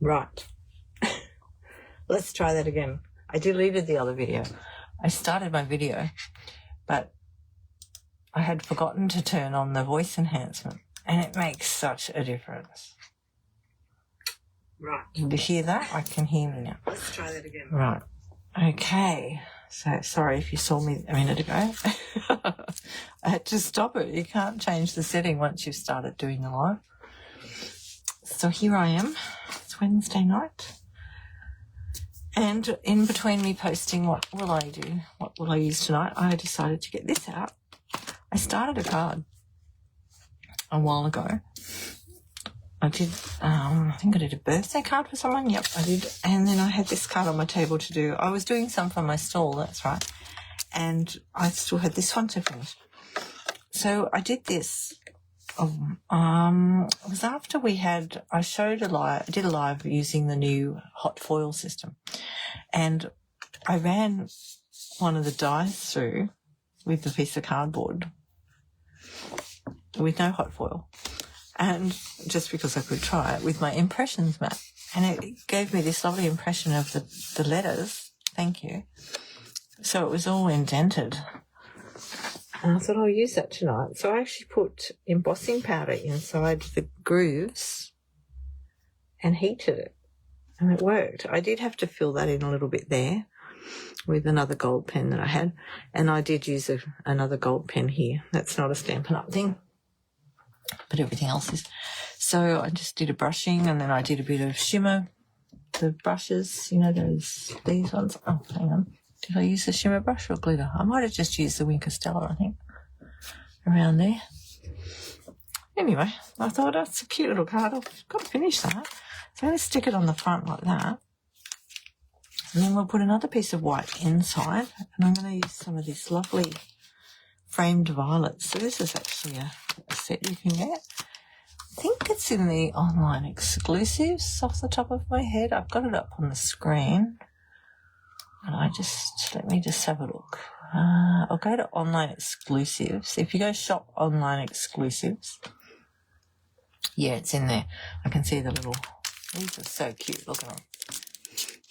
Right. Let's try that again. I deleted the other video. I started my video, but I had forgotten to turn on the voice enhancement, and it makes such a difference. Right. Did you hear that? I can hear me now. Let's try that again. Right. Okay. So, sorry if you saw me a minute ago. I had to stop it. You can't change the setting once you've started doing the live. So here I am. It's Wednesday night. And in between me posting what will I do, what will I use tonight, I decided to get this out. I started a card a while ago. I did, I think I did a birthday card for someone. Yep, I did. And then I had this card on my table to do. I was doing some for my stall, that's right. And I still had this one to finish. So I did this. It was after I did a live using the new hot foil system. And I ran one of the dies through with a piece of cardboard with no hot foil. And just because I could try it with my impressions mat. And it gave me this lovely impression of the letters. Thank you. So it was all indented. And I thought I'll use that tonight. So I actually put embossing powder inside the grooves and heated it. And it worked. I did have to fill that in a little bit there with another gold pen that I had. And I did use another gold pen here. That's not a Stampin' Up thing, but everything else is. So I just did a brushing, and then I did a bit of shimmer. The brushes, you know, these ones. Oh, hang on. Did I use the shimmer brush or glitter? I might have just used the Winker Stella, I think, around there. Anyway, I thought that's a cute little card. I've got to finish that. So I'm going to stick it on the front like that. And then we'll put another piece of white inside. And I'm going to use some of this lovely framed violets. So this is actually a set you can get. I think it's in the online exclusives off the top of my head. I've got it up on the screen. And let me just have a look. I'll go to online exclusives. If you go shop online exclusives, yeah, it's in there. I can see these are so cute. Look at them.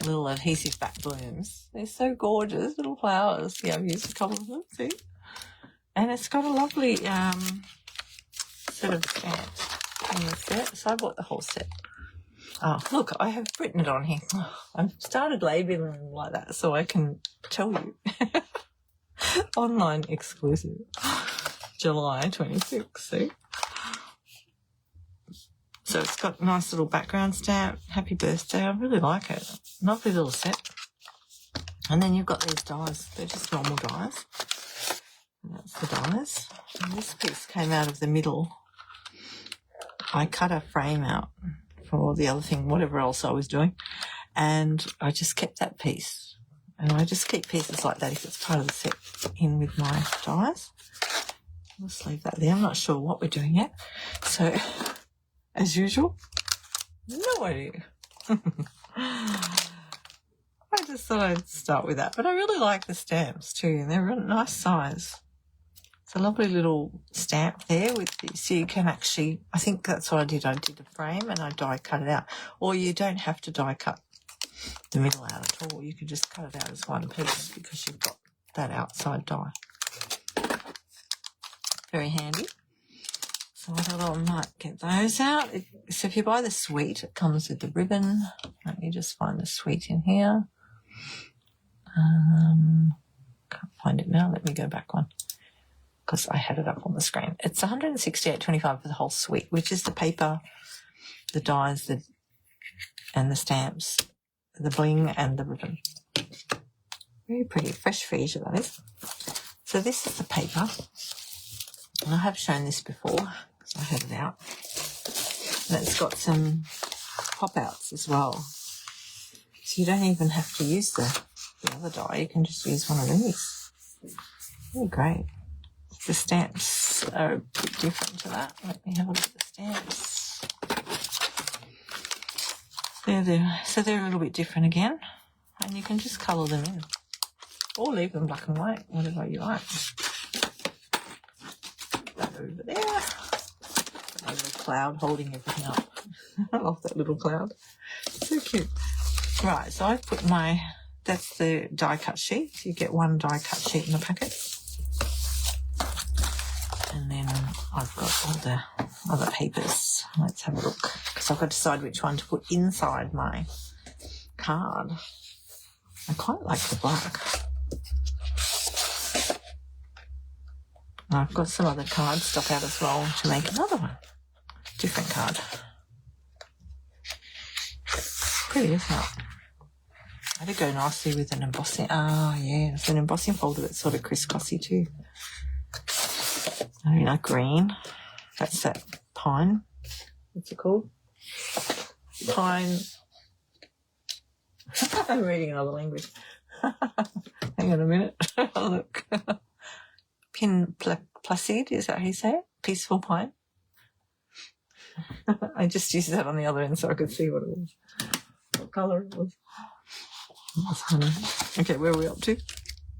Little adhesive back blooms. They're so gorgeous, little flowers. Yeah, I've used a couple of them, see? And it's got a lovely set of stamps in the set. So I bought the whole set. Oh, look, I have written it on here. I've started labeling them like that so I can tell you. Online exclusive. July 26th, see? So it's got a nice little background stamp. Happy birthday. I really like it. Lovely little set. And then you've got these dies. They're just normal dies. And that's the dies. And this piece came out of the middle. I cut a frame out for the other thing, whatever else I was doing, and I just kept that piece. And I just keep pieces like that if it's part of the set in with my dies. I'll just leave that there. I'm not sure what we're doing yet. So, as usual, no idea. I just thought I'd start with that. But I really like the stamps too, and they're a nice size. It's a lovely little stamp there with this. So you can actually, I think that's what I did. I did a frame and I die cut it out. Or you don't have to die cut the middle out at all. You can just cut it out as one piece because you've got that outside die. Very handy. So I thought I might get those out. So if you buy the suite, it comes with the ribbon. Let me just find the suite in here. Can't find it now. Let me go back one, because I had it up on the screen. It's $168.25 for the whole suite, which is the paper, the dies, and the stamps, the bling and the ribbon. Very pretty, fresh freesia that is. So this is the paper, and I have shown this before because I had it out. And it's got some pop-outs as well. So you don't even have to use the other die, you can just use one of these. Really great. The stamps are a bit different to that. Let me have a look at the stamps. So they're a little bit different again. And you can just colour them in. Or leave them black and white, whatever you like. Put that over there. Put that over the cloud holding everything up. I love that little cloud. So cute. Right, so I've put that's the die cut sheet. You get one die cut sheet in the packet. And then I've got all the other papers. Let's have a look. Because I've got to decide which one to put inside my card. I quite like the black. I've got some other card stuck out as well to make another one. Different card. Pretty, isn't it? That'd go nicely with an embossing. Oh, yeah, it's an embossing folder that's sort of crisscrossy too. I like green. That's that pine. What's it called? Pine. I'm reading another language. Hang on a minute. Look. Pin placide, is that how you say it? Peaceful pine. I just used that on the other end so I could see what it was. What colour it was. Okay, where are we up to?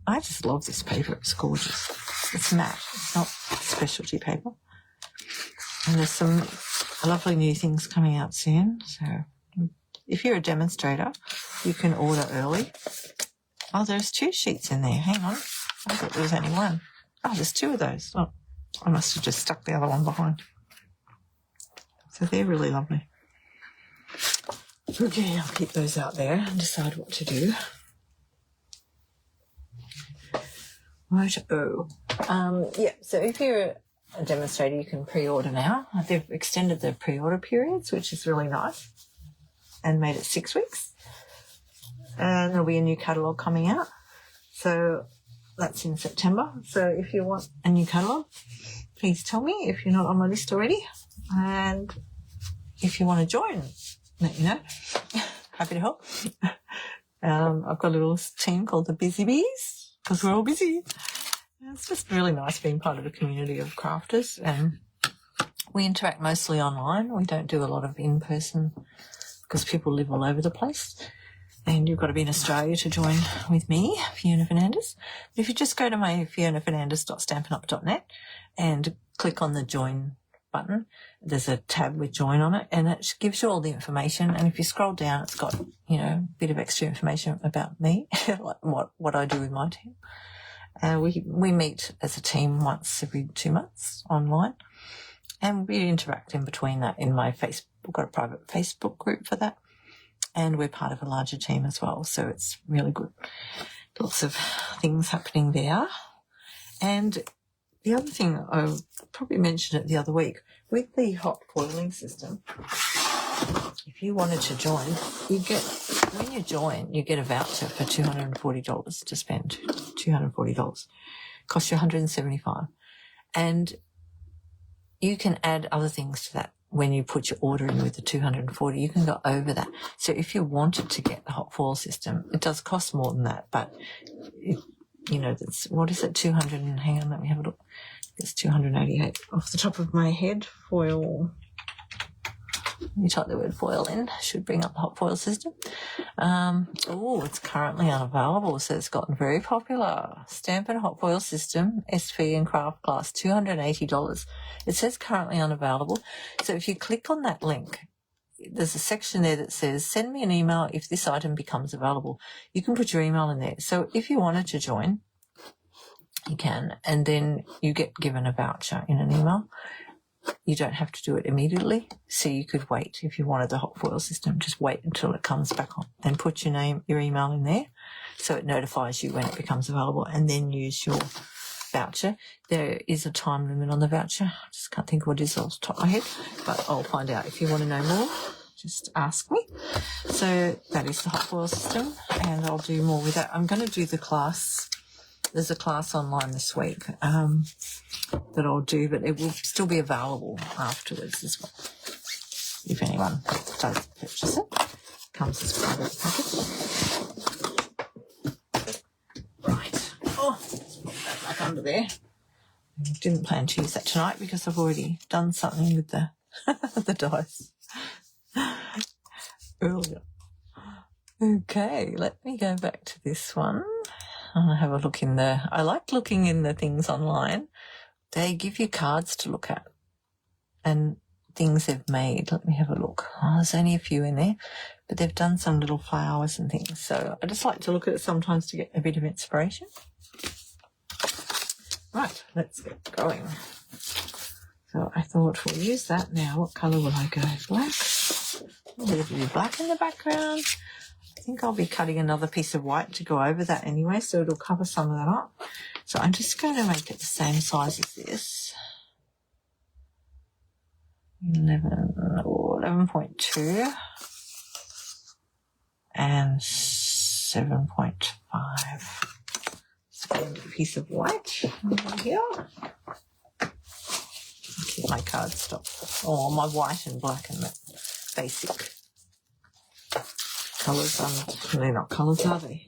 I just love this paper. It's gorgeous. It's matte. It's not specialty paper. And there's some lovely new things coming out soon. So if you're a demonstrator, you can order early. Oh, there's 2 sheets in there. Hang on. I thought there was only one. Oh, there's 2 of those. Oh, I must have just stuck the other one behind. So they're really lovely. Okay, I'll keep those out there and decide what to do. Right, yeah, so if you're a demonstrator, you can pre-order now. They've extended the pre-order periods, which is really nice, and made it 6 weeks. And there'll be a new catalogue coming out. So that's in September. So if you want a new catalogue, please tell me if you're not on my list already. And if you want to join, let me know. Happy to help. I've got a little team called the Busy Bees because we're all busy. It's just really nice being part of a community of crafters, and we interact mostly online. We don't do a lot of in-person because people live all over the place. And you've got to be in Australia to join with me, Fiona Fernandez. But if you just go to my fionafernandez.stampinup.net and click on the join button, there's a tab with join on it, and it gives you all the information. And if you scroll down, it's got, a bit of extra information about me, like what I do with my team. We meet as a team once every 2 months online, and we interact in between that in my Facebook. We've got a private Facebook group for that. And we're part of a larger team as well, so it's really good. Lots of things happening there. And the other thing, I probably mentioned it the other week, with the hot foiling system, if you wanted to join, when you join, you get a voucher for $240 to spend. $240. Costs you $175. And you can add other things to that. When you put your order in with the 240, you can go over that. So if you wanted to get the hot foil system, it does cost more than that, but that's, what is it? 200 and hang on, let me have a look. It's 288 off the top of my head. Foil. You type the word foil in, should bring up the hot foil system. It's currently unavailable, so it's gotten very popular. Stampin' hot foil system, SV and craft glass, $280. It says currently unavailable. So if you click on that link, there's a section there that says, send me an email if this item becomes available. You can put your email in there. So if you wanted to join, you can, and then you get given a voucher in an email. You don't have to do it immediately, so you could wait if you wanted the hot foil system. Just wait until it comes back on and put your email in there so it notifies you when it becomes available, and then use your voucher. There is a time limit on the voucher. I just can't think what it is off the top of my head, but I'll find out. If you want to know more, just ask me. So that is the hot foil system, and I'll do more with that. I'm going to do the class. There's a class online this week that I'll do, but it will still be available afterwards as well. If anyone does purchase it, comes as part of the package. Right. Oh, let's put that back under there. I didn't plan to use that tonight because I've already done something with the the dice earlier. Okay, let me go back to this one. I'll have a look in there. I like looking in the things online. They give you cards to look at, and things they've made. Let me have a look. Oh, there's only a few in there, but they've done some little flowers and things. So I just like to look at it sometimes to get a bit of inspiration. Right, let's get going. So I thought we'll use that now. What colour will I go? Black. A little bit of black in the background. I think I'll be cutting another piece of white to go over that anyway, so it'll cover some of that up. So I'm just going to make it the same size as this. 11.2 and 7.5. Just get a piece of white over here. Keep my card stopped. Oh, my white and black and that basic colours. They're not colours, are they?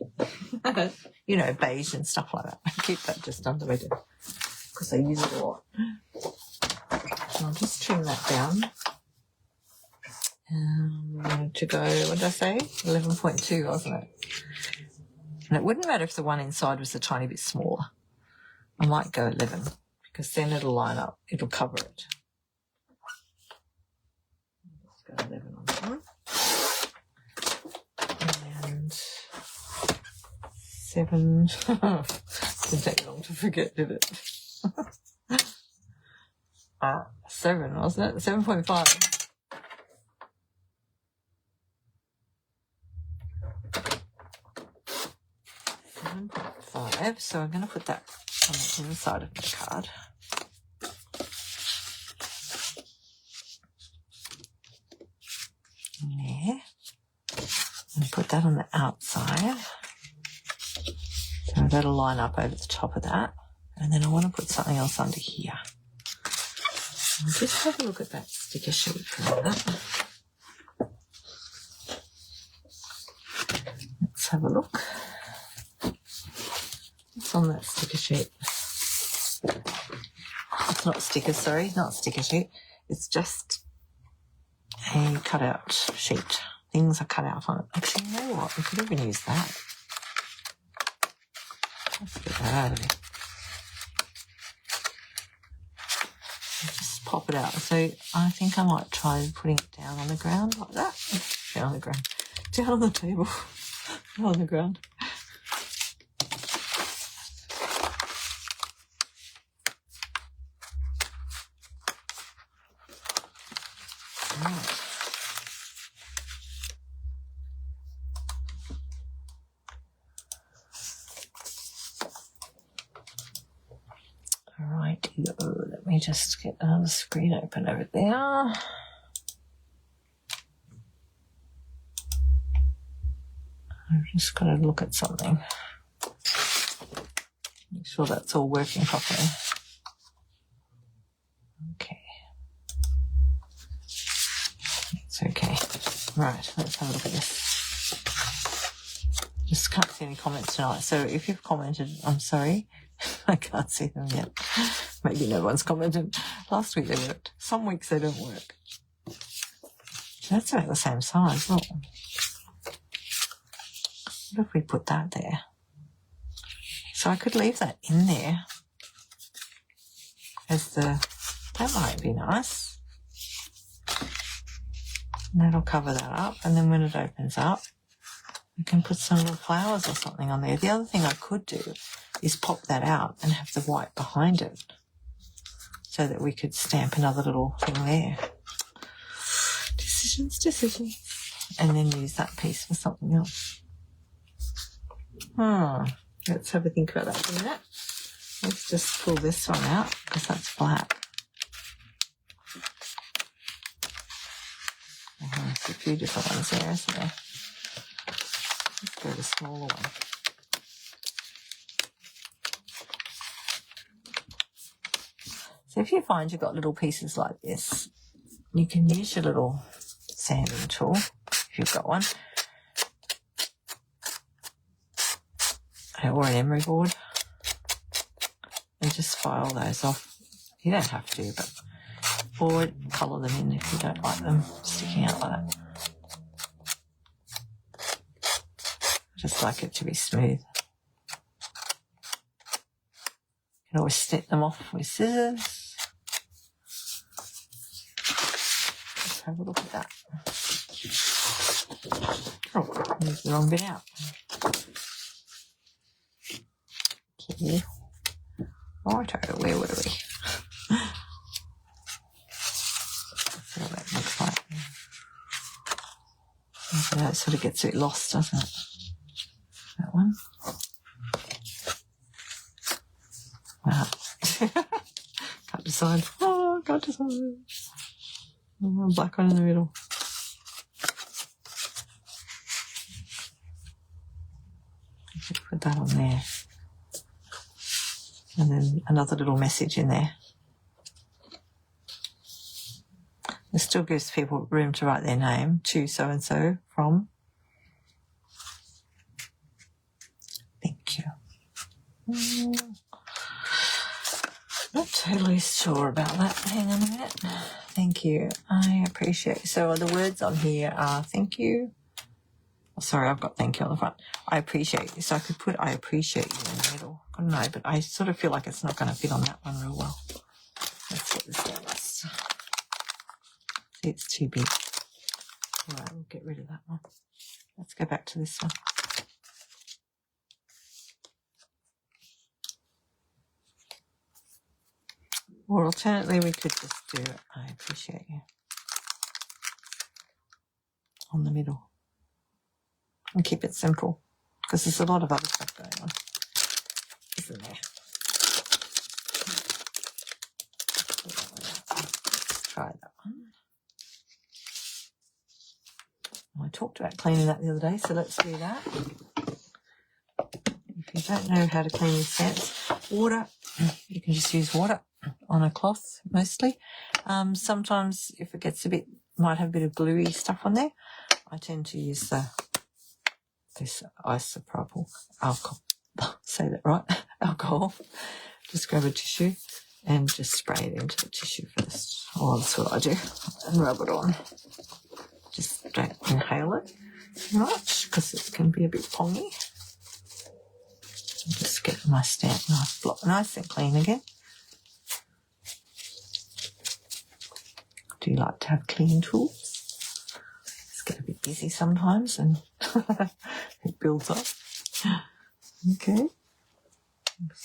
You know, beige and stuff like that. I keep that just under it because I use it a lot. So I'll just trim that down. To go, what did I say? 11.2, wasn't it? And it wouldn't matter if the one inside was a tiny bit smaller. I might go 11 because then it'll line up. It'll cover it. Let's go 11 on that one. And 7. Didn't take long to forget, did it? 7, wasn't it? 7.5. 7.5. So I'm going to put that on the inside of my card. There. And put that on the outside. So that'll line up over the top of that. And then I want to put something else under here. I'll just have a look at that sticker sheet for a minute. Let's have a look. What's on that sticker sheet? It's not stickers, sorry, not sticker sheet. It's just a cutout sheet. Things are cut out on it. Actually, you know what? We could even use that. Let's get that out of here. Just pop it out. So I think I might try putting it down on the ground like that. Down on the ground. Down on the table. Down on the ground. Let me just get another screen open over there. I've just got to look at something. Make sure that's all working properly. Okay. It's okay. Right, let's have a look at this. Just can't see any comments tonight. So if you've commented, I'm sorry. I can't see them yet. Maybe no one's commented. Last week they worked. Some weeks they don't work. That's about the same size. Look. What if we put that there? So I could leave that in there as the... That might be nice. And that'll cover that up. And then when it opens up, we can put some little flowers or something on there. The other thing I could do is pop that out and have the white behind it so that we could stamp another little thing there. Decisions. And then use that piece for something else. Let's have a think about that for a minute. Let's just pull this one out because that's black. There's a few different ones there, isn't there? Let's go to the smaller one. So if you find you've got little pieces like this, you can use your little sanding tool, if you've got one, or an emery board, and just file those off. You don't have to, but or colour them in if you don't like them sticking out like that. Just like it to be smooth. You can always snip them off with scissors. have a look at that. Oh, there's the wrong bit out. Okay. Righto, where were we? That's what that looks like. Okay, that sort of gets a bit lost, doesn't it? That one. Wow. Can't decide. Oh, can't decide. Oh, black one in the middle. Put that on there. And then another little message in there. It still gives people room to write their name, to so-and-so, from. Thank you. Not totally sure about that. Hang on a minute. Thank you. I appreciate. So the words on here are thank you. Oh, sorry, I've got thank you on the front. I appreciate you. So I could put I appreciate you in the middle. I don't know, but I sort of feel like it's not going to fit on that one real well. Let's get this down. See, it's too big. All right, we'll get rid of that one. Let's go back to this one. Or alternately, we could just do I appreciate you on the middle and keep it simple because there's a lot of other stuff going on, isn't there? Let's try that one. I talked about cleaning that the other day, so let's do that. If you don't know how to clean your stamps, water, you can just use water on a cloth mostly. Sometimes if it gets might have a bit of gluey stuff on there, I tend to use this isopropyl alcohol. Say that right? Alcohol. Just grab a tissue and just spray it into the tissue first. Oh, that's what I do. And rub it on. Just don't inhale it too much because it can be a bit pongy. Just get my stamp nice and clean again. Do you like to have clean tools? It's get a bit busy sometimes and it builds up. Okay.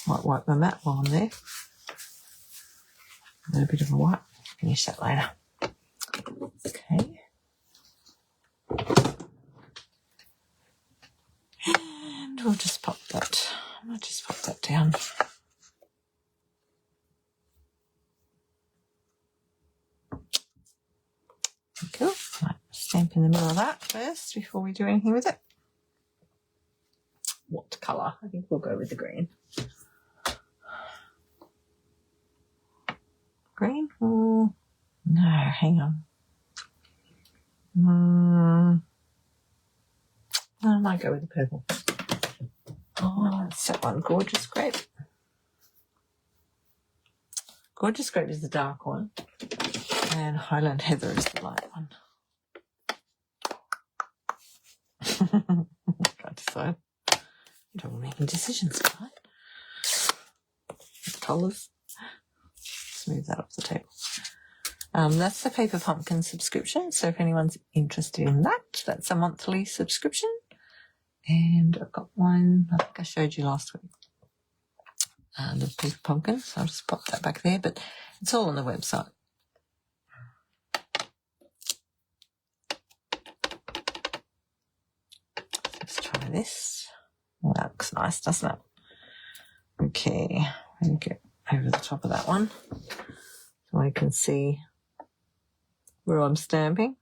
Might wipe my mat while I'm there. A little bit of a wipe. Finish that later. Okay. And we'll just pop that. I'll just pop that down. Cool. Right, stamp in the middle of that first before we do anything with it. What colour? I think we'll go with the green. Green? Oh, no, hang on. I might go with the purple. Oh, that's that one. Gorgeous Grape. Gorgeous Grape is the dark one. And Highland Heather is the light one. Can't decide. You don't want making decisions, right? Colours. Just move that off the table. That's the Paper Pumpkin subscription. So if anyone's interested in that, that's a monthly subscription. And I've got one, I think I showed you last week. The Paper Pumpkin. So I'll just pop that back there. But it's all on the website. Let's try this. Oh, that looks nice, doesn't it? Okay, let me get over the top of that one so I can see where I'm stamping.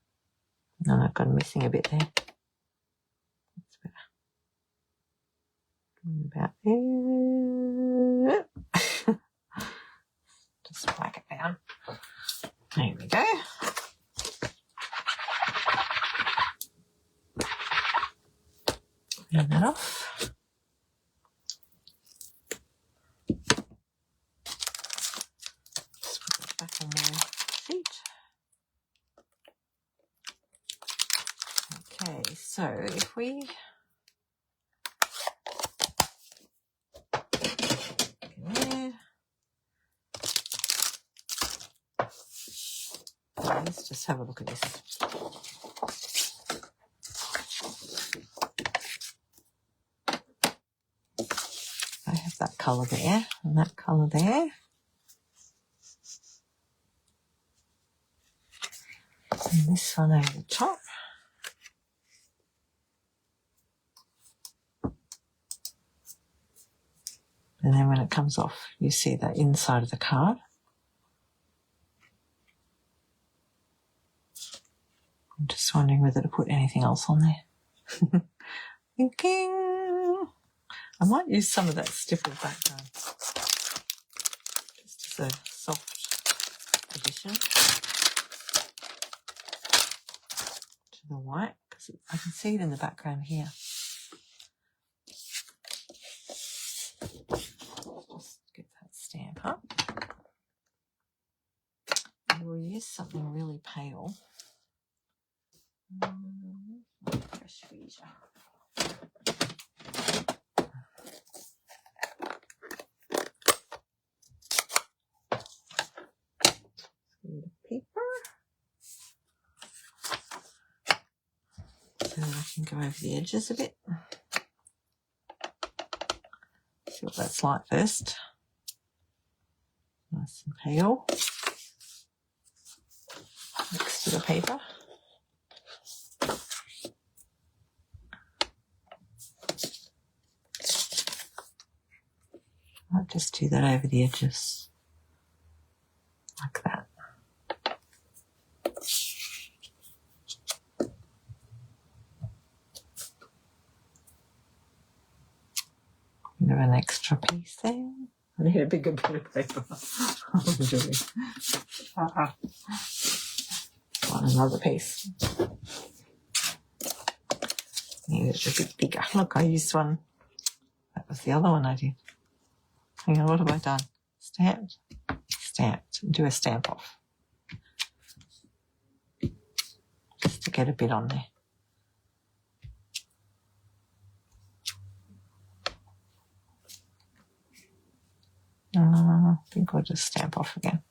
And I've got missing a bit there. That's better. About there. Just whack it down. There we go. Clean that off. Just put that back on my sheet. Okay, so if we let's just have a look at this. I have that colour there and that colour there. And this one over the top. And then when it comes off, you see the inside of the card. I'm just wondering whether to put anything else on there. Thinking I might use some of that stippled background. Just as a soft addition to the white, because I can see it in the background here. Just get that stamp up. And we'll use something really pale. Fresh Fuchsia. Paper. So I can go over the edges a bit. See what that's like first. Nice and pale. Next to the paper. I'll just do that over the edges. Like that. Bit of an extra piece there. I need a bigger bit of paper. Want another piece. Need it a bit bigger. Look, I used one. That was the other one I did. Hang on, what have I done? Stamped, stamped, and do a stamp off. Just to get a bit on there. I think I'll just stamp off again.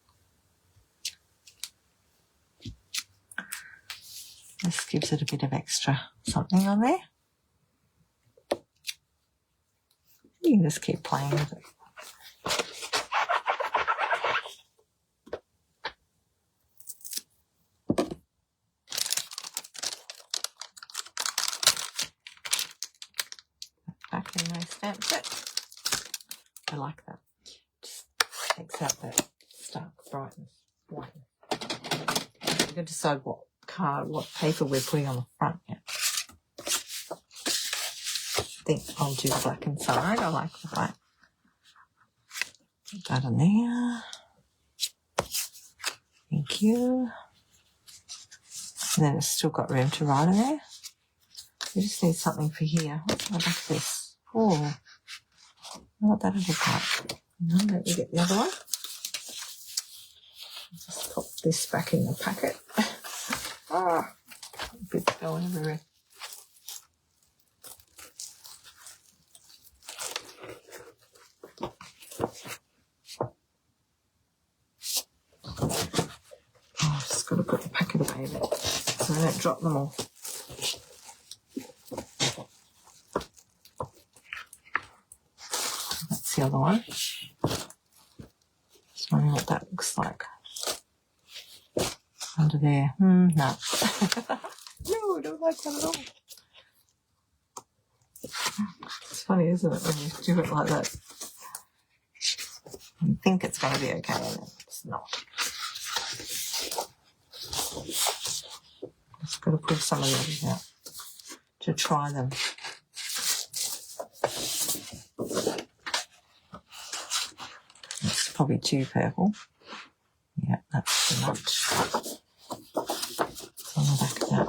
This gives it a bit of extra something on there. You can just keep playing with it. Back in my stamp set. I like that. Just takes out that stark brightness. Whiteness. We're going to decide what paper we're putting on the front yet. I think I'll do the black inside. I like the black. Put that in there. Thank you. And then it's still got room to write in there. We just need something for here. What's the back of this? Oh, I know what that'll look like. Let me get the other one. Just pop this back in the packet. Bits going everywhere. I've just got to put the packet away a bit so I don't drop them all. That's the other one. Just wondering what that looks like. Under there. No. No, I don't like that at all. It's funny, isn't it, when you do it like that? You think it's going to be okay, and it's not. Just got to pull some of the others out to try them. It's probably too purple. Yeah, that's too much. It's on the back of that.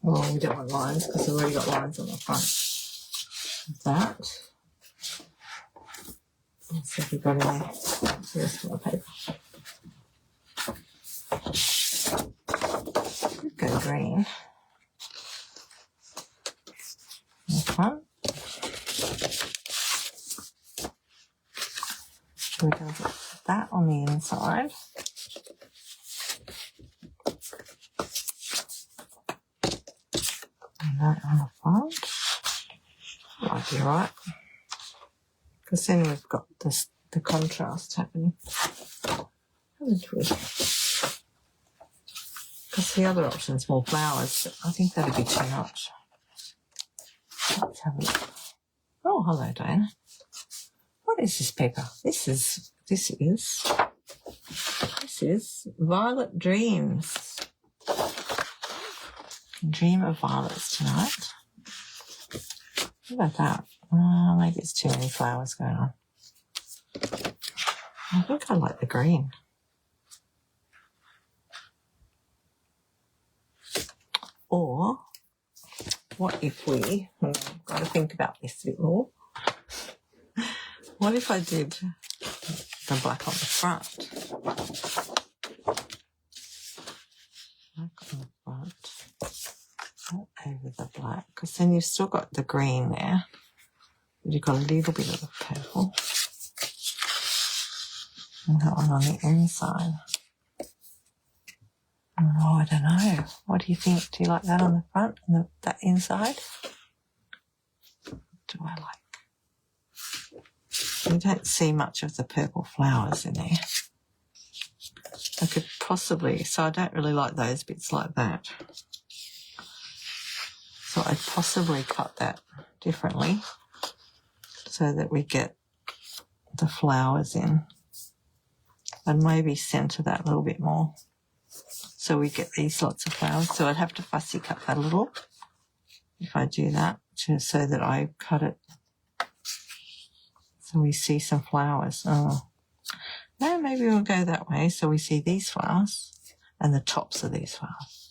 Oh, we don't want lines because we've already got lines on the front of that. Let's see if we've got any. That's the rest of the paper. Could go green. In front. So we go with that on the inside. And that on the front. Might be right. Because then we've got this, the contrast happening. Haven't we? Because the other option's more flowers. I think that'd be too much. Let's have a look. Oh, hello, Diana. What is this paper? This is Violet Dreams. Dream of violets tonight. What about that? Maybe it's too many flowers going on. I think I like the green. Or, what if we, I've got to think about this a bit more. What if I did the black on the front? Black on the front. Over the black, because then you've still got the green there. You've got a little bit of the purple. And that one on the inside. Oh, I don't know. What do you think? Do you like that on the front and that inside? What do I like? You don't see much of the purple flowers in there. I could possibly, so I don't really like those bits like that. So I'd possibly cut that differently so that we get the flowers in, and maybe centre that a little bit more so we get these lots of flowers. So I'd have to fussy cut that a little if I do that, just so that I cut it so we see some flowers. Oh, no, maybe we'll go that way so we see these flowers and the tops of these flowers.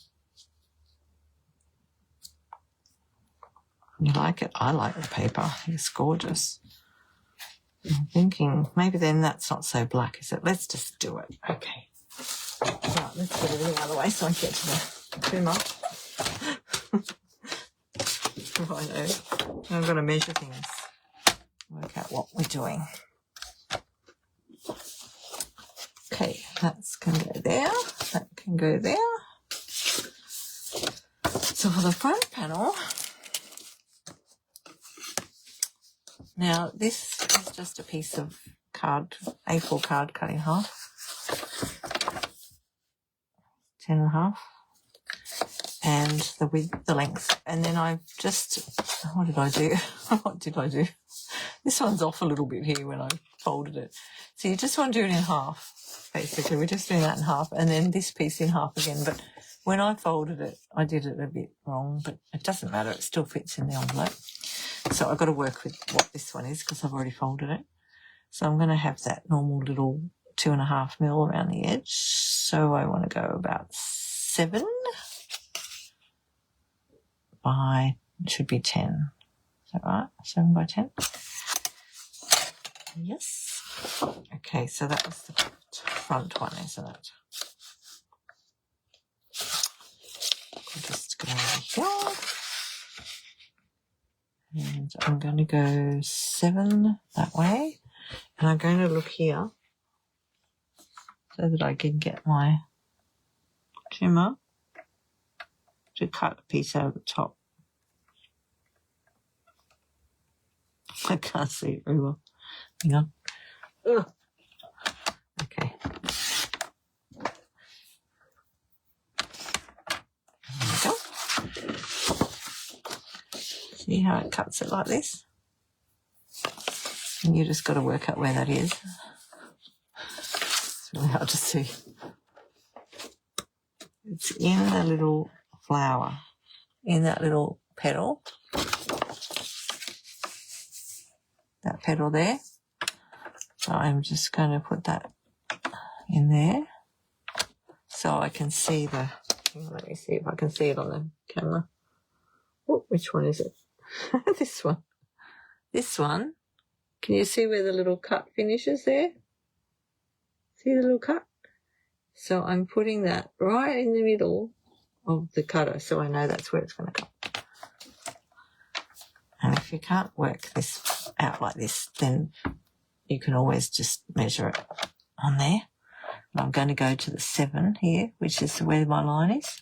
You like it? I like the paper. It's gorgeous. I'm thinking maybe then that's not so black, is it? Let's just do it. Okay. Right, let's get everything out of the way so I get to the Pyrmont. Righto. I've got to measure things. Work out what we're doing. Okay, that can go there. That can go there. So for the front panel, now this is just a piece of card, A4 card cut in half, 10.5, and the width, the length. And then I've just, what did I do? What did I do? This one's off a little bit here when I folded it. So you just want to do it in half, basically. We're just doing that in half, and then this piece in half again. But when I folded it, I did it a bit wrong, but it doesn't matter. It still fits in the envelope. So I've got to work with what this one is because I've already folded it. So I'm going to have that normal little 2.5 mil around the edge. So I want to go about 7 by, it should be 10. Is that right? 7 by 10? Yes. Okay, so that was the front one, isn't it? I'll just go over here. And I'm going to go 7 that way. And I'm going to look here so that I can get my trimmer to cut a piece out of the top. I can't see it very well. Hang on. Ugh. Okay. There we go. See how it cuts it like this? And you just got to work out where that is. It's really hard to see. It's in the little flower, in that little petal. That petal there. So I'm just going to put that in there so I can see the, let me see if I can see it on the camera. Oh, which one is it? This one. This one. Can you see where the little cut finishes there? See the little cut? So I'm putting that right in the middle of the cutter so I know that's where it's going to cut. And if you can't work this out like this, then you can always just measure it on there. And I'm going to go to the 7 here, which is where my line is.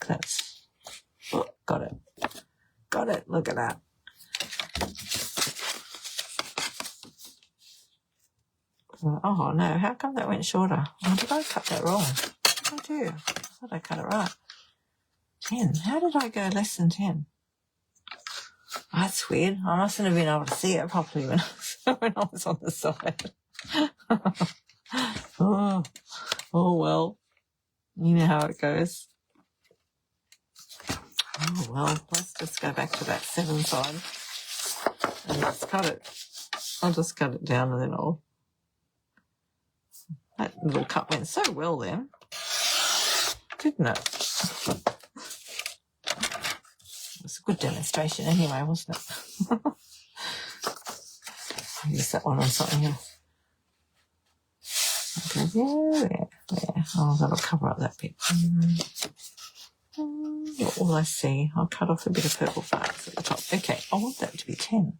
black. That's, oh, got it. Got it. Look at that. Oh, no. How come that went shorter? Oh, did I cut that wrong? I do. I thought I cut it right. 10. How did I go less than 10? That's weird. I mustn't have been able to see it properly when I was on the side. Oh well. You know how it goes. Oh well, let's just go back to that 7 side and let's cut it. I'll just cut it down and then that little cut went so well then, didn't it? It was a good demonstration anyway, wasn't it? I'll use that one on something else. Okay, there. Oh, that'll cover up that bit. What will I see? I'll cut off a bit of purple flags at the top. Okay, I want that to be 10.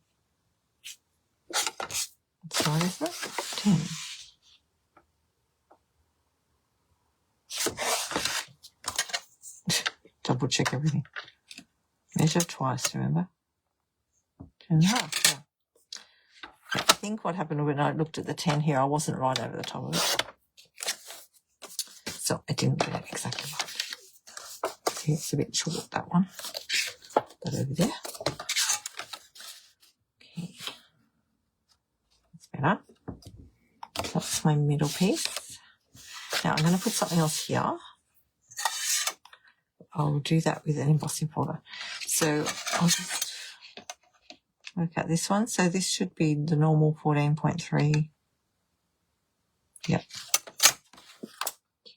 That's right, isn't it? 10. Double check everything. Measure twice, remember? 10.5. Yeah. I think what happened when I looked at the 10 here, I wasn't right over the top of it. So I didn't get it exactly right. See, it's a bit short, that one. That over there. Okay. That's better. That's my middle piece. Now I'm going to put something else here. I'll do that with an embossing folder. So I'll just work out this one. So this should be the normal 14.3. Yep.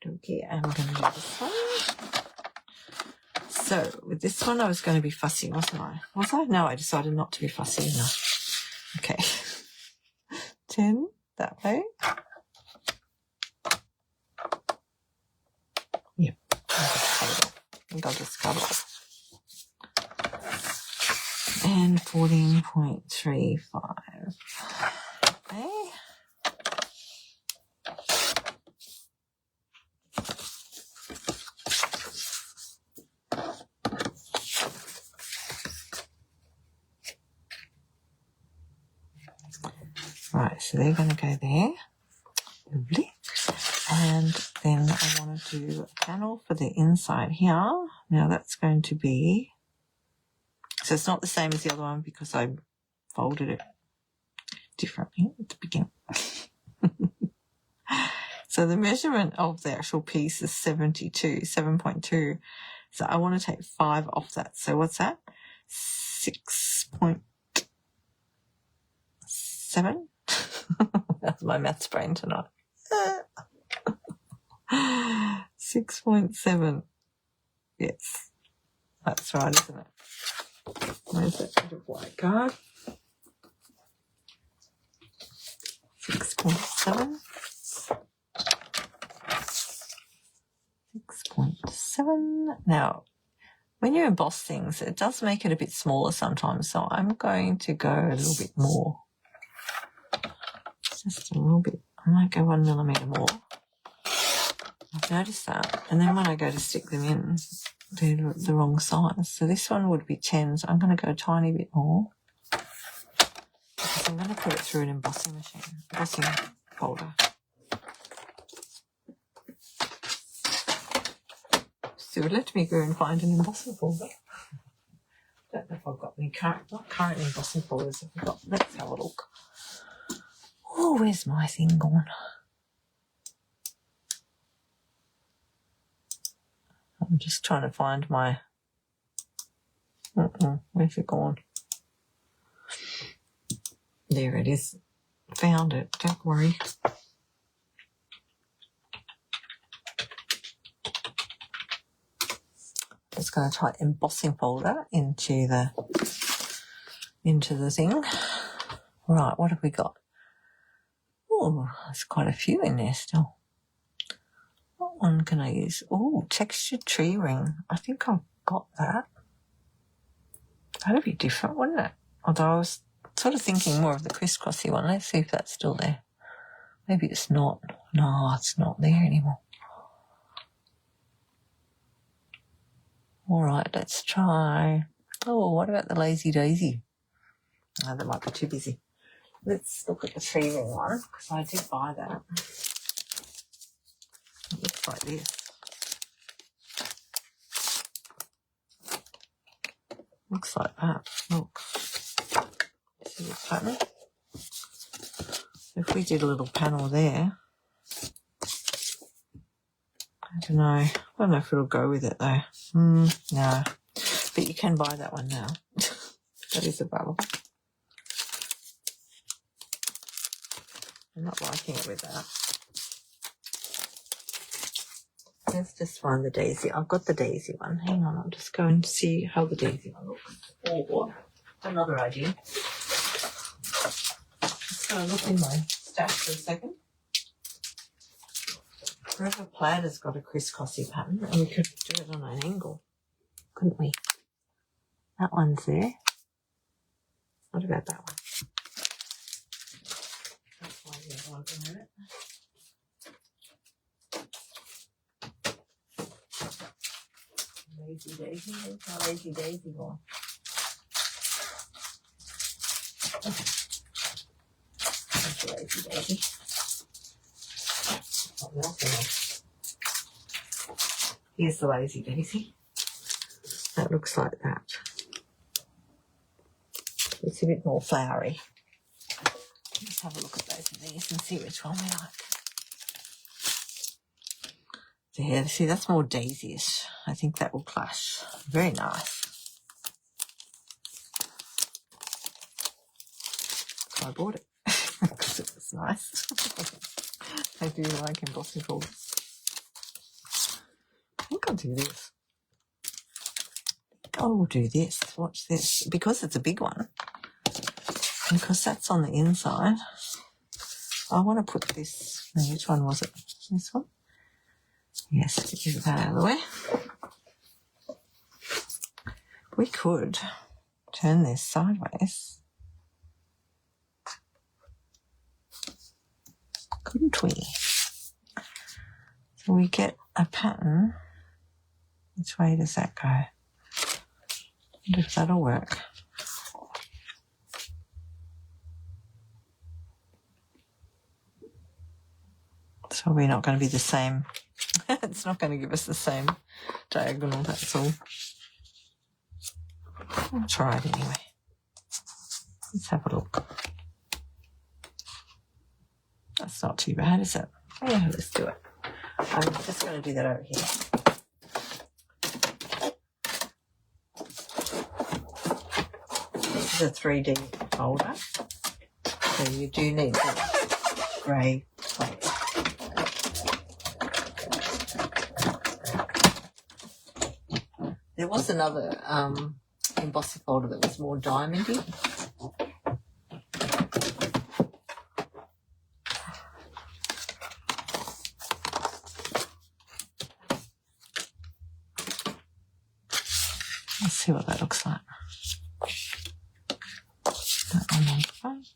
Okay, and I'm going to do this one. So with this one, I was going to be fussy, wasn't I? Was I? No, I decided not to be fussy enough. Okay. 10 that way. Yep. I'll just cut it off. And 14.35. Okay. Right, so they're going to go there. Lovely. And then I want to do a panel for the inside here. Now that's going to be, so it's not the same as the other one because I folded it differently at the beginning. So the measurement of the actual piece is 7.2. So I want to take 5 off that. So what's that? 6.7? That's my maths brain tonight. 6.7. Yes. That's right, isn't it? Where's that bit of white card? 6.7. 6.7. Now, when you emboss things, it does make it a bit smaller sometimes. So I'm going to go a little bit more. Just a little bit. I might go 1 millimetre more. I've noticed that. And then when I go to stick them in, they're the wrong size. So this one would be 10. So I'm going to go a tiny bit more. Because I'm going to put it through an embossing machine, embossing folder. So let me go and find an embossing folder. I don't know if I've got any current embossing folders. I've got. Let's have a look. Oh, where's my thing gone? I'm just trying to find my... Where's it gone? There it is. Found it. Don't worry. Just going to type embossing folder into the thing. Right, what have we got? Oh, there's quite a few in there still. What one can I use? Oh, textured tree ring. I think I've got that. That'd be different, wouldn't it? Although I was sort of thinking more of the crisscrossy one. Let's see if that's still there. Maybe it's not. No, it's not there anymore. All right, let's try. Oh, what about the Lazy Daisy? Oh, that might be too busy. Let's look at the 3-ring one, because I did buy that. It looks like this. Looks like that. Look. See this pattern? If we did a little panel there, I don't know. I don't know if it'll go with it though. No. But you can buy that one now. That is available. I'm not liking it with that. Let's just find the daisy. I've got the daisy one. Hang on, I'll just go and see how the daisy one looks. Or another idea. Just going to look in my stash for a second. Forever Plaid has got a crisscrossy pattern, and we could do it on an angle, couldn't we? That one's there. What about that one? That's why the other one's in it. Lazy Daisy. There's my Lazy Daisy one. That's the Lazy Daisy. Here's the Lazy Daisy. That looks like that. It's a bit more flowery. Let's have a look at both of these and see which one we like. There, see, that's more daisy-ish. I think that will clash. Very nice. So I bought it because it was nice. I do like embossing folders. I think I'll do this. I will do this. Watch this. Because it's a big one. Because that's on the inside. I want to put this. No, which one was it? This one? Yes, get that out of the way. We could turn this sideways. Couldn't we? So we get a pattern. Which way does that go? I wonder if that'll work. So we're not going to be the same. It's not going to give us the same diagonal, that's all. I'll try it anyway. Let's have a look. That's not too bad, is it? Yeah, let's do it. I'm just going to do that over here. This is a 3D folder, so you do need the grey plate. There was another embossing folder that was more diamondy. Let's see what that looks like. That one on the front.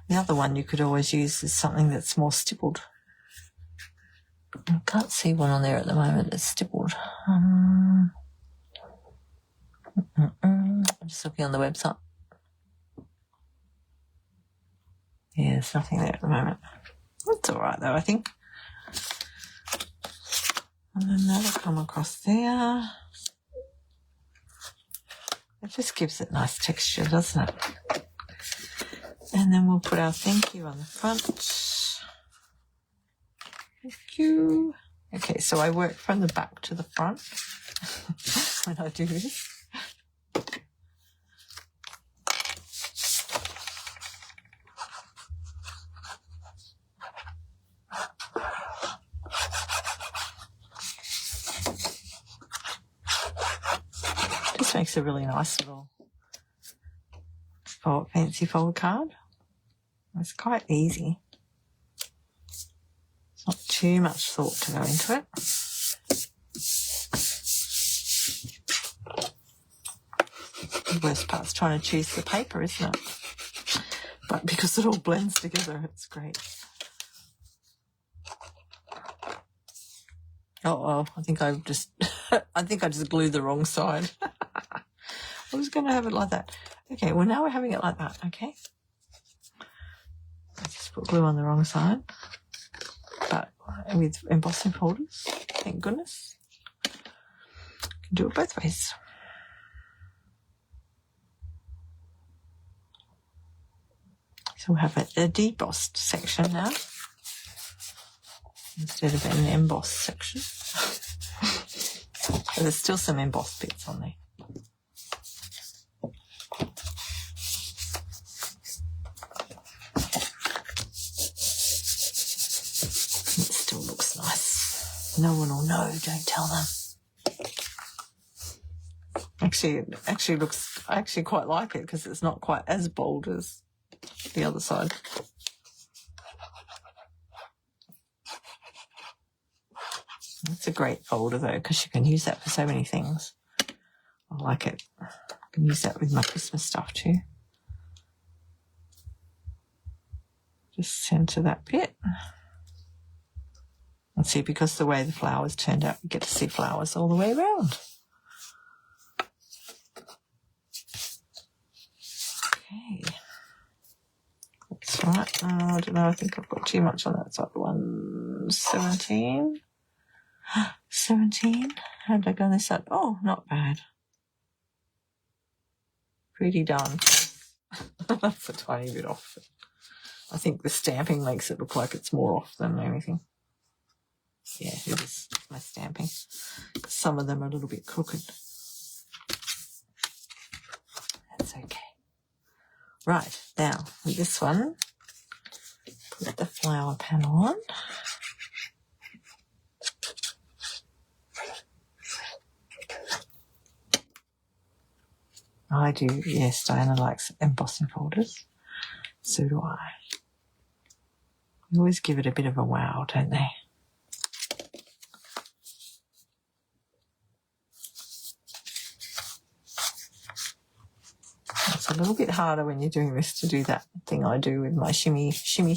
The other one you could always use is something that's more stippled. I can't see one on there at the moment that's stippled. I'm just looking on the website. Yeah, there's nothing there at the moment. That's all right though, I think. And then that'll come across there. It just gives it nice texture, doesn't it? And then we'll put our thank you on the front. Thank you. Okay, so I work from the back to the front when I do this. Just makes a really nice little fancy fold card. It's quite easy. It's not too much thought to go into it. The worst part's trying to choose the paper, isn't it? But because it all blends together, it's great. Oh, I think I've just I think I just glued the wrong side. I was going to have it like that. Okay, well now we're having it like that, okay? I just put glue on the wrong side. But with embossing folders, thank goodness. You can do it both ways. So we'll have a debossed section now instead of an embossed section. But there's still some embossed bits on there. It still looks nice. No one will know, don't tell them. Actually, it actually looks, I actually quite like it because it's not quite as bold as the other side. It's a great folder though because you can use that for so many things. I like it. I can use that with my Christmas stuff too. Just center that bit. And see, because the way the flowers turned out, you get to see flowers all the way around. Okay. That's right. I don't know, I think I've got too much on that side. 117. 17. How did I go on this side? Oh, not bad. Pretty darn close. That's a tiny bit off. I think the stamping makes it look like it's more off than anything. Yeah, it is my stamping. Some of them are a little bit crooked. That's okay. Right, now with this one, put the flower panel on. I do, yes, Diana likes embossing folders. So do I. They always give it a bit of a wow, don't they? It's a little bit harder when you're doing this to do that thing I do with my shimmy shimmy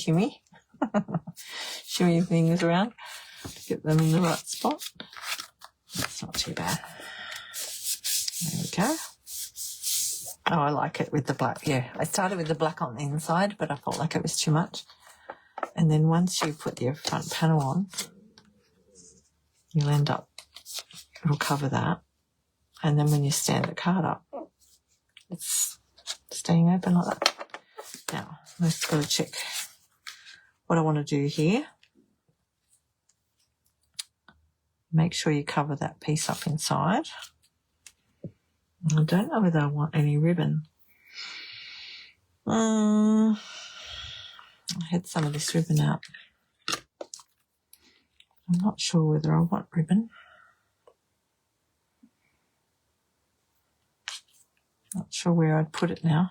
things around to get them in the right spot. It's not too bad. There we go. Oh, I like it with the black. Yeah, I started with the black on the inside, but I felt like it was too much. And then once you put your front panel on, you'll end up, it'll cover that. And then when you stand the card up, it's staying open like that. Now, let's go check what I want to do here. Make sure you cover that piece up inside. I don't know whether I want any ribbon. I had some of this ribbon out. I'm not sure whether I want ribbon. Not sure where I'd put it now.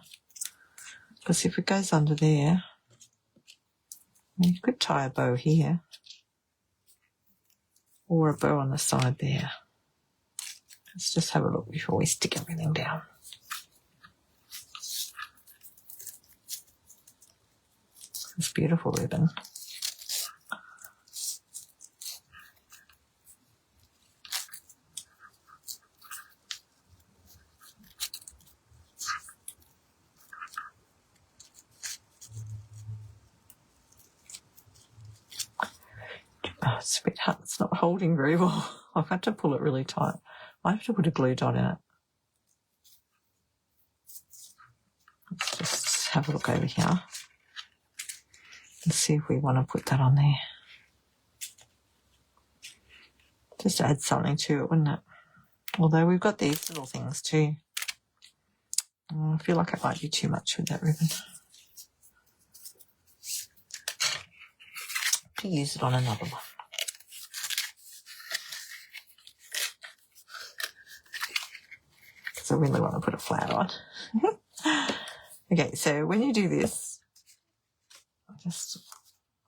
Because if it goes under there, you could tie a bow here. Or a bow on the side there. Let's just have a look before we stick everything down. It's beautiful ribbon. Oh, it's a bit hard. It's not holding very well. I've had to pull it really tight. I have to put a glue dot in it. Let's just have a look over here and see if we want to put that on there. Just add something to it, wouldn't it? Although we've got these little things too. I feel like it might be too much with that ribbon. To use it on another one. Because I really want to put a flower on. Okay, so when you do this, just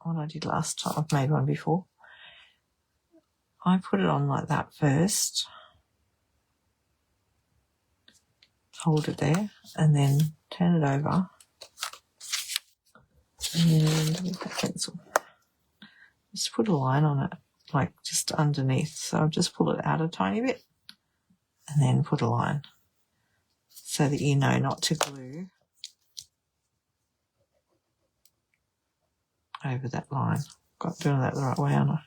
what I did last time, I've made one before. I put it on like that first. Hold it there and then turn it over. And with that pencil, just put a line on it like just underneath. So I'll just pull it out a tiny bit and then put a line so that you know not to glue over that line. Got doing that the right way, aren't I?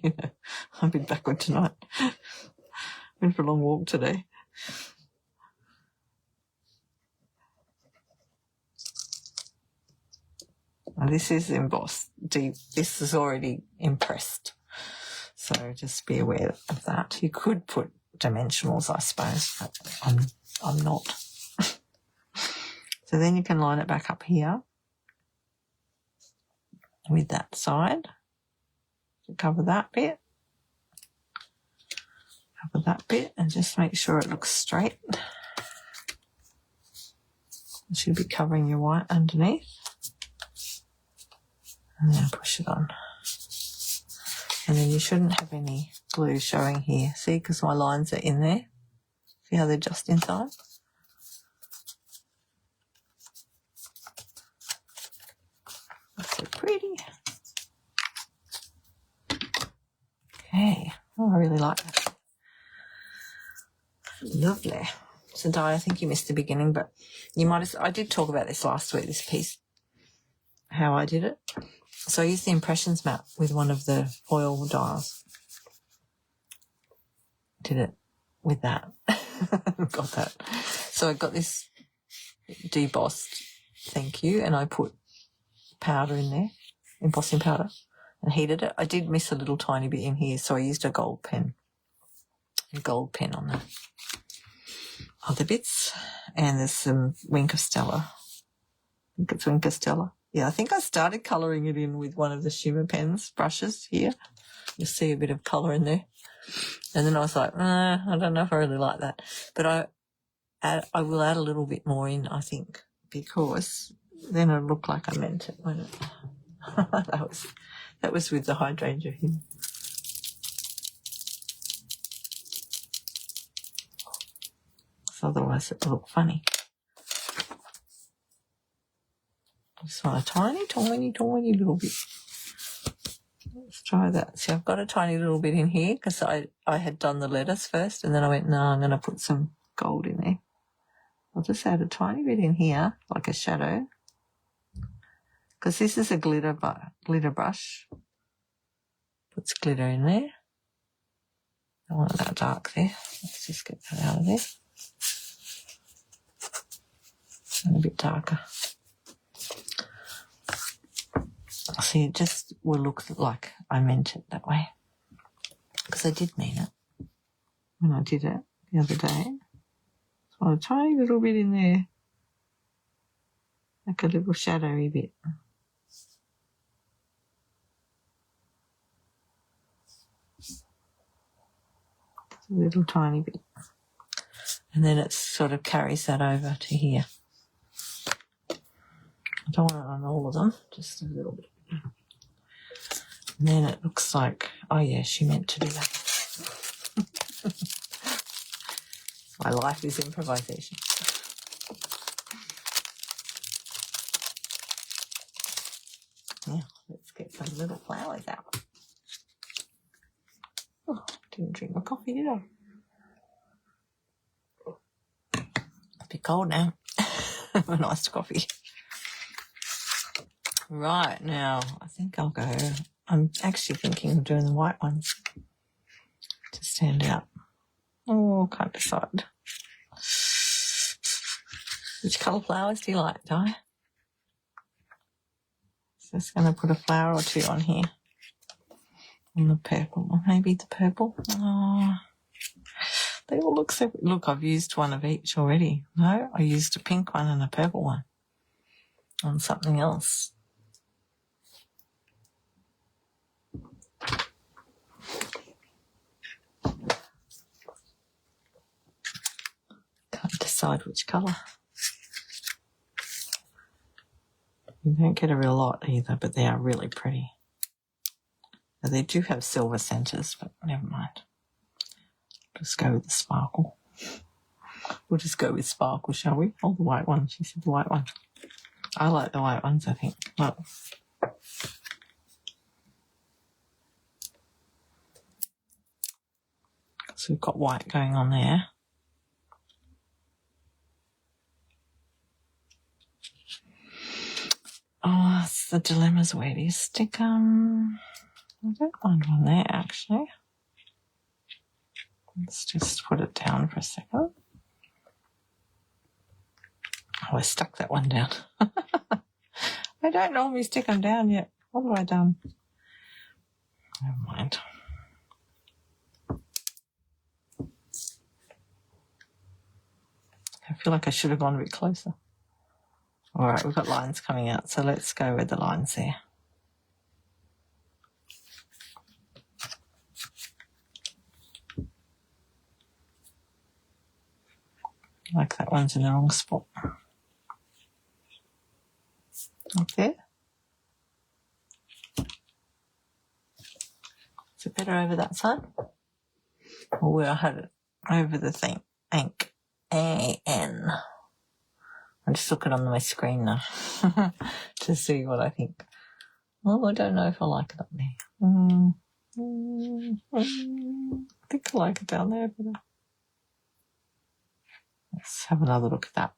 You know, I've been backward tonight. Went for a long walk today. And this is embossed deep. This is already impressed. So just be aware of that. You could put dimensionals, I suppose, but I'm not. So then you can line it back up here with that side. Cover that bit. Cover that bit and just make sure it looks straight. It should be covering your white underneath. And then push it on. And then you shouldn't have any glue showing here. See, because my lines are in there. See how they're just inside? That's so pretty. Okay. Oh, I really like that. Lovely. So, Di, I think you missed the beginning, but you might have... I did talk about this last week, this piece, how I did it. So I used the impressions map with one of the oil dials. Did it with that. Got that. So I got this debossed, thank you, and I put powder in there, embossing powder, and heated it. I did miss a little tiny bit in here, so I used a gold pen on the other bits. And there's some Wink of Stella. I think it's Wink of Stella. Yeah, I think I started colouring it in with one of the shimmer pens, brushes here. You'll see a bit of colour in there. And then I was like, I don't know if I really like that. But I will add a little bit more in, I think, because then it'll look like I meant it, won't it? That was with the hydrangea here. So otherwise it will look funny. Just want a tiny, tiny, tiny little bit. Let's try that. See, I've got a tiny little bit in here because I had done the letters first and then I went, no, I'm going to put some gold in there. I'll just add a tiny bit in here, like a shadow, because this is a glitter brush. Puts glitter in there. I want that dark there. Let's just get that out of there. And a bit darker. See, it just will look like I meant it that way. Because I did mean it when I did it the other day. So a tiny little bit in there. Like a little shadowy bit. A little tiny bit. And then it sort of carries that over to here. I don't want it on all of them, just a little bit. And then it looks like, oh yeah, she meant to do that. My life is improvisation. Now, let's get some little flowers out. Oh, didn't drink my coffee, did I? It's a bit cold now. A nice coffee. Right, now, I think I'll go. I'm actually thinking of doing the white ones to stand out. Oh, can't decide. Which colour flowers do you like, Di? So just going to put a flower or two on here. On the purple, or maybe the purple. Oh, they all look so... Look, I've used one of each already. No, I used a pink one and a purple one on something else. Can't decide which colour. You don't get a real lot either, but they are really pretty. Now, they do have silver centres, but never mind. Just go with the sparkle. We'll just go with sparkle, shall we? Oh, the white one. She said the white one. I like the white ones, I think. Look. So we've got white going on there. Oh, it's the dilemmas. Where do you stick them? I don't mind one there, actually. Let's just put it down for a second. Oh, I stuck that one down. I don't normally stick them down yet. What have I done? Never mind. I feel like I should have gone a bit closer. All right, we've got lines coming out, so let's go with the lines there. Like that one's in the wrong spot. Up there. Is it better over that side? Or where I had it over the thing. Ink. A-N. I'm just looking on my screen now to see what I think. Oh, I don't know if I like it up there. I think I like it down there better. Let's have another look at that.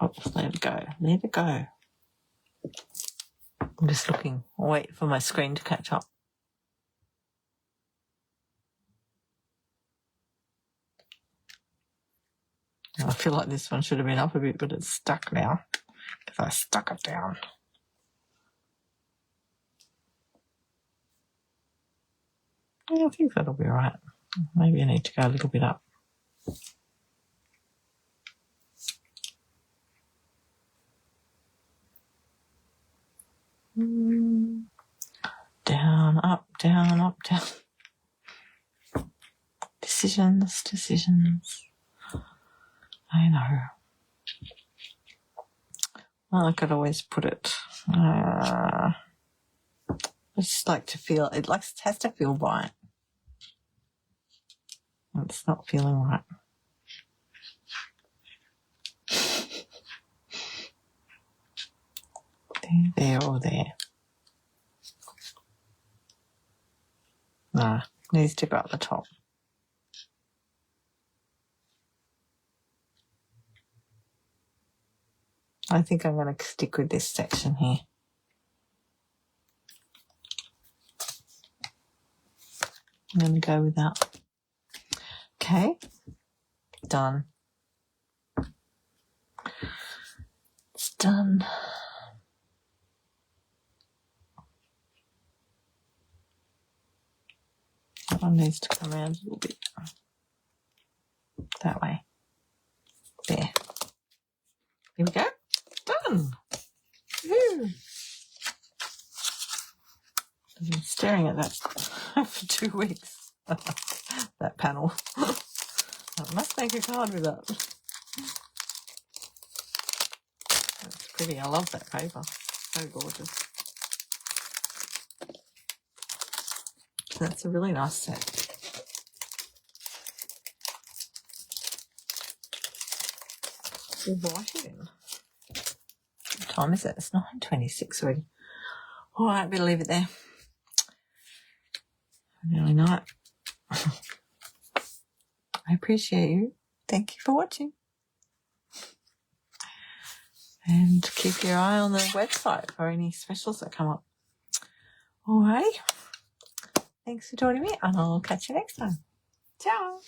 Oh, let it go. Let it go. I'm just looking. I'll wait for my screen to catch up. I feel like this one should have been up a bit, but it's stuck now because I stuck it down. Yeah, I think that'll be right. Maybe I need to go a little bit up. Down, up, down, up, down. Decisions, decisions. I know. Well, I could always put it. I just like to feel, it has to feel right. It's not feeling right. There or there. Nah, needs to go at the top. I think I'm going to stick with this section here. I'm going to go with that. Okay, done. It's done. That one needs to come around a little bit. That way. There. Here we go. Done. Woo. I've been staring at that for 2 weeks. That panel. I must make a card with that. That's pretty. I love that paper. So gorgeous. That's a really nice set. We'll write it in. What time is it? It's 9:26 already. All right, better leave it there. Nearly night. I appreciate you. Thank you for watching. And keep your eye on the website for any specials that come up. All right. Thanks for joining me, and I'll catch you next time. Ciao.